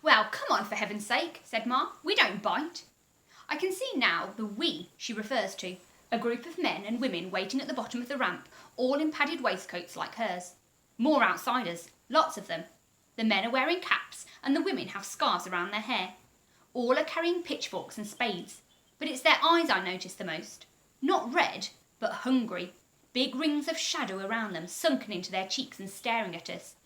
Well, come on, for heaven's sake, said Ma. We don't bite. I can see now the we she refers to, a group of men and women waiting at the bottom of the ramp, all in padded waistcoats like hers. More outsiders, lots of them. The men are wearing caps and the women have scarves around their hair. All are carrying pitchforks and spades, but it's their eyes I notice the most. Not red, but hungry. Big rings of shadow around them, sunken into their cheeks and staring at us.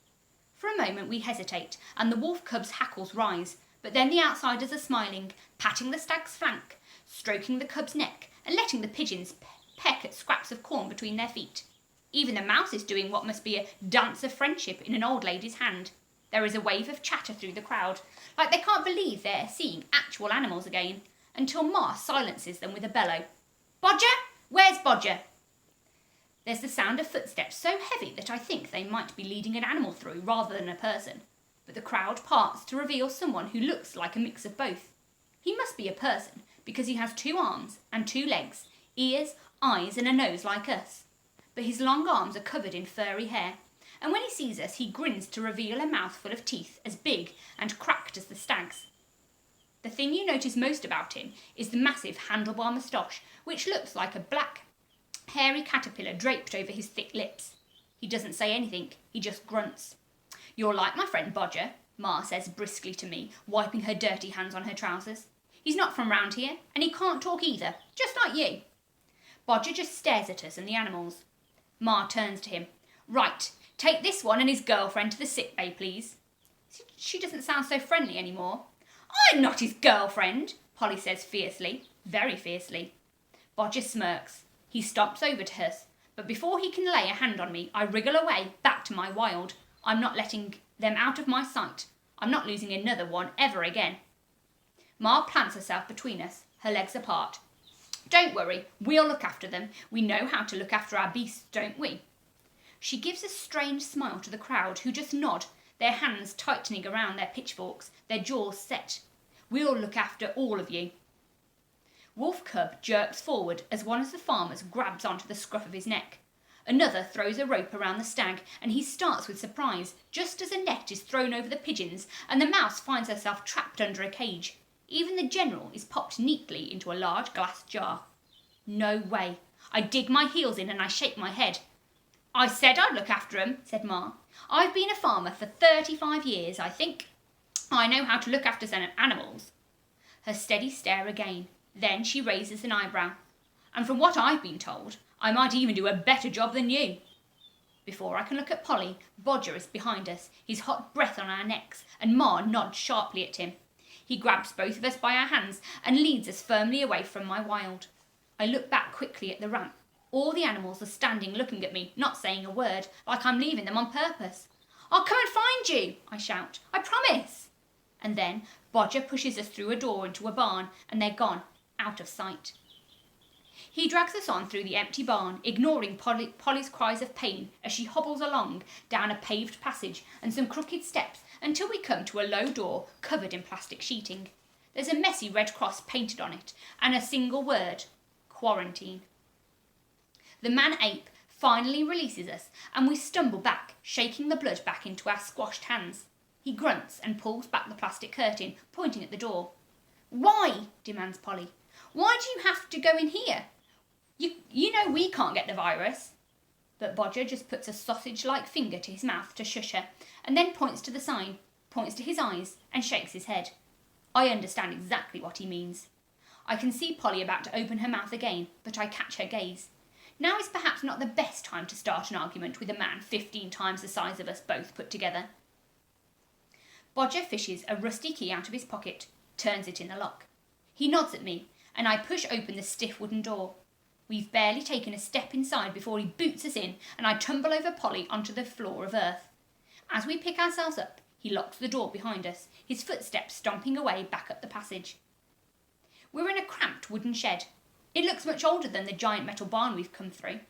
For a moment we hesitate, and the wolf cub's hackles rise, but then the outsiders are smiling, patting the stag's flank, stroking the cub's neck, and letting the pigeons peck at scraps of corn between their feet. Even the mouse is doing what must be a dance of friendship in an old lady's hand. There is a wave of chatter through the crowd, like they can't believe they're seeing actual animals again, until Ma silences them with a bellow. Bodger? Where's Bodger? There's the sound of footsteps so heavy that I think they might be leading an animal through rather than a person, but the crowd parts to reveal someone who looks like a mix of both. He must be a person, because he has 2 arms and 2 legs, ears, eyes and a nose like us. But his long arms are covered in furry hair, and when he sees us he grins to reveal a mouthful of teeth as big and cracked as the stag's. The thing you notice most about him is the massive handlebar moustache, which looks like a black, hairy caterpillar draped over his thick lips. He doesn't say anything, he just grunts. You're like my friend Bodger, Ma says briskly to me, wiping her dirty hands on her trousers. He's not from round here, and he can't talk either, just like you. Bodger just stares at us and the animals. Ma turns to him. Right, take this one and his girlfriend to the sick bay, please. She doesn't sound so friendly anymore. I'm not his girlfriend, Polly says fiercely, very fiercely. Bodger smirks. He stomps over to us, but before he can lay a hand on me, I wriggle away, back to my wild. I'm not letting them out of my sight. I'm not losing another one ever again. Ma plants herself between us, her legs apart. Don't worry, we'll look after them. We know how to look after our beasts, don't we? She gives a strange smile to the crowd, who just nod, their hands tightening around their pitchforks, their jaws set. We'll look after all of you. Wolf Cub jerks forward as one of the farmers grabs onto the scruff of his neck. Another throws a rope around the stag, and he starts with surprise, just as a net is thrown over the pigeons, and the mouse finds herself trapped under a cage. Even the general is popped neatly into a large glass jar. No way. I dig my heels in and I shake my head. I said I'd look after 'em, said Ma. I've been a farmer for 35 years, I think. I know how to look after animals. Her steady stare again. Then she raises an eyebrow. And from what I've been told, I might even do a better job than you. Before I can look at Polly, Bodger is behind us, his hot breath on our necks, and Ma nods sharply at him. He grabs both of us by our hands and leads us firmly away from my wild. I look back quickly at the ramp. All the animals are standing looking at me, not saying a word, like I'm leaving them on purpose. I'll come and find you, I shout. I promise. And then Bodger pushes us through a door into a barn, and they're gone, out of sight. He drags us on through the empty barn, ignoring Polly's cries of pain as she hobbles along down a paved passage and some crooked steps until we come to a low door covered in plastic sheeting. There's a messy red cross painted on it and a single word, quarantine. The man-ape finally releases us and we stumble back, shaking the blood back into our squashed hands. He grunts and pulls back the plastic curtain, pointing at the door. Why? Demands Polly. Why do you have to go in here? You know we can't get the virus. But Bodger just puts a sausage-like finger to his mouth to shush her, and then points to the sign, points to his eyes, and shakes his head. I understand exactly what he means. I can see Polly about to open her mouth again, but I catch her gaze. Now is perhaps not the best time to start an argument with a man 15 times the size of us both put together. Bodger fishes a rusty key out of his pocket, turns it in the lock. He nods at me, and I push open the stiff wooden door. We've barely taken a step inside before he boots us in, and I tumble over Polly onto the floor of earth. As we pick ourselves up, he locks the door behind us, his footsteps stomping away back up the passage. We're in a cramped wooden shed. It looks much older than the giant metal barn we've come through.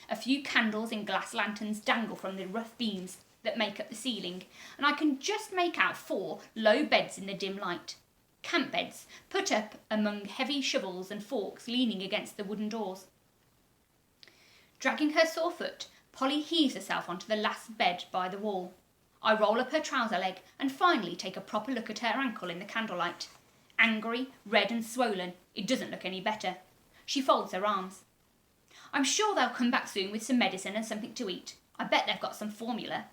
A few candles in glass lanterns dangle from the rough beams that make up the ceiling, and I can just make out 4 low beds in the dim light. Camp beds, put up among heavy shovels and forks leaning against the wooden doors. Dragging her sore foot, Polly heaves herself onto the last bed by the wall. I roll up her trouser leg and finally take a proper look at her ankle in the candlelight. Angry, red and swollen, it doesn't look any better. She folds her arms. I'm sure they'll come back soon with some medicine and something to eat. I bet they've got some formula.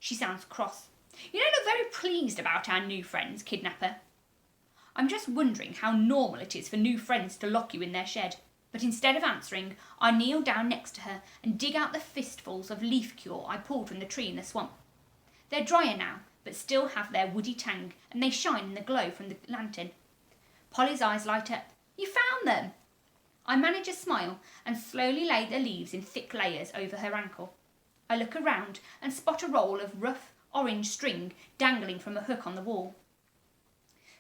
She sounds cross. You don't look very pleased about our new friends, Kidnapper. I'm just wondering how normal it is for new friends to lock you in their shed. But instead of answering, I kneel down next to her and dig out the fistfuls of leaf cure I pulled from the tree in the swamp. They're drier now, but still have their woody tang, and they shine in the glow from the lantern. Polly's eyes light up. You found them! I manage a smile and slowly lay the leaves in thick layers over her ankle. I look around and spot a roll of rough orange string dangling from a hook on the wall.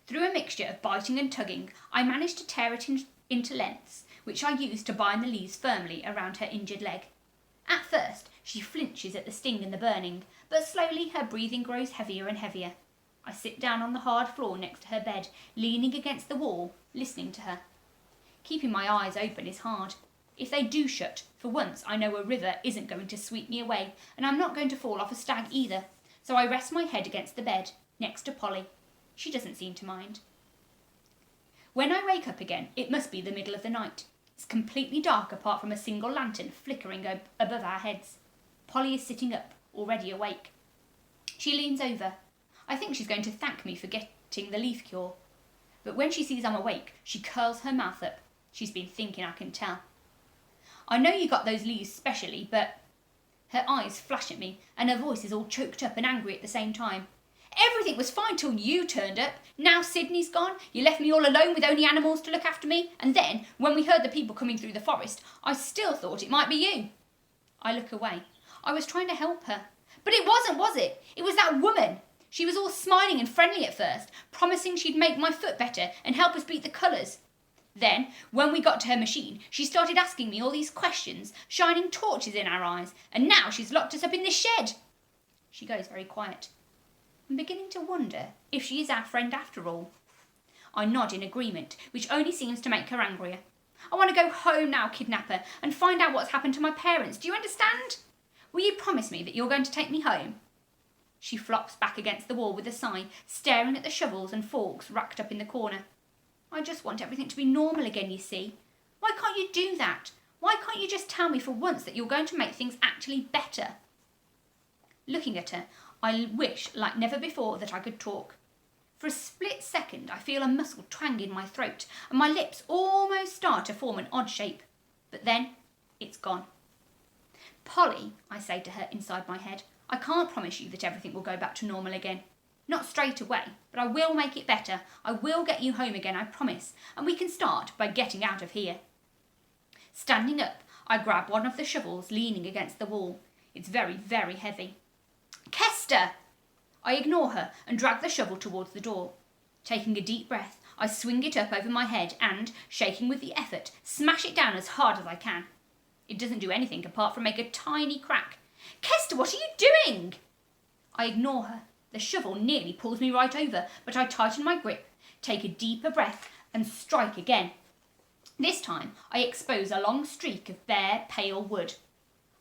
Through a mixture of biting and tugging, I manage to tear it into lengths, which I use to bind the leaves firmly around her injured leg. At first, she flinches at the sting and the burning, but slowly her breathing grows heavier and heavier. I sit down on the hard floor next to her bed, leaning against the wall, listening to her. Keeping my eyes open is hard. If they do shut, for once I know a river isn't going to sweep me away, and I'm not going to fall off a stag either, so I rest my head against the bed, next to Polly. She doesn't seem to mind. When I wake up again, it must be the middle of the night. It's completely dark apart from a single lantern flickering above our heads. Polly is sitting up, already awake. She leans over. I think she's going to thank me for getting the leaf cure. But when she sees I'm awake, she curls her mouth up. She's been thinking, I can tell. I know you got those leaves specially, but... Her eyes flash at me, and her voice is all choked up and angry at the same time. Everything was fine till you turned up. Now Sydney's gone. You left me all alone with only animals to look after me. And then, when we heard the people coming through the forest, I still thought it might be you. I look away. I was trying to help her. But it wasn't, was it? It was that woman. She was all smiling and friendly at first, promising she'd make my foot better and help us beat the colours. Then, when we got to her machine, she started asking me all these questions, shining torches in our eyes, and now she's locked us up in this shed. She goes very quiet. I'm beginning to wonder if she is our friend after all. I nod in agreement, which only seems to make her angrier. I want to go home now, Kidnapper, and find out what's happened to my parents. Do you understand? Will you promise me that you're going to take me home? She flops back against the wall with a sigh, staring at the shovels and forks racked up in the corner. I just want everything to be normal again, you see. Why can't you do that? Why can't you just tell me for once that you're going to make things actually better? Looking at her, I wish, like never before, that I could talk. For a split second, I feel a muscle twang in my throat, and my lips almost start to form an odd shape. But then, it's gone. Polly, I say to her inside my head, I can't promise you that everything will go back to normal again. Not straight away, but I will make it better. I will get you home again, I promise, and we can start by getting out of here. Standing up, I grab one of the shovels leaning against the wall. It's very, very heavy. Kester! I ignore her and drag the shovel towards the door. Taking a deep breath, I swing it up over my head and, shaking with the effort, smash it down as hard as I can. It doesn't do anything apart from make a tiny crack. Kester, what are you doing? I ignore her. The shovel nearly pulls me right over, but I tighten my grip, take a deeper breath, and strike again. This time, I expose a long streak of bare, pale wood.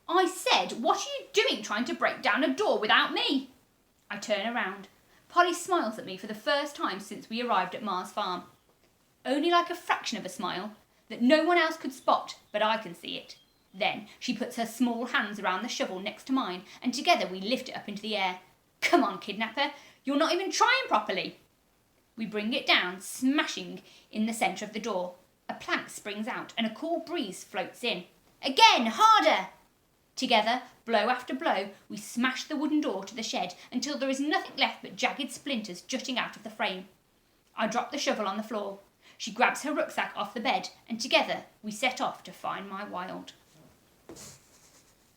I said, what are you doing trying to break down a door without me? I turn around. Polly smiles at me for the first time since we arrived at Ma's farm. Only like a fraction of a smile that no one else could spot, but I can see it. Then she puts her small hands around the shovel next to mine, and together we lift it up into the air. Come on, Kidnapper, you're not even trying properly. We bring it down, smashing in the centre of the door. A plank springs out and a cool breeze floats in. Again, harder! Together, blow after blow, we smash the wooden door to the shed until there is nothing left but jagged splinters jutting out of the frame. I drop the shovel on the floor. She grabs her rucksack off the bed, and together we set off to find my wild.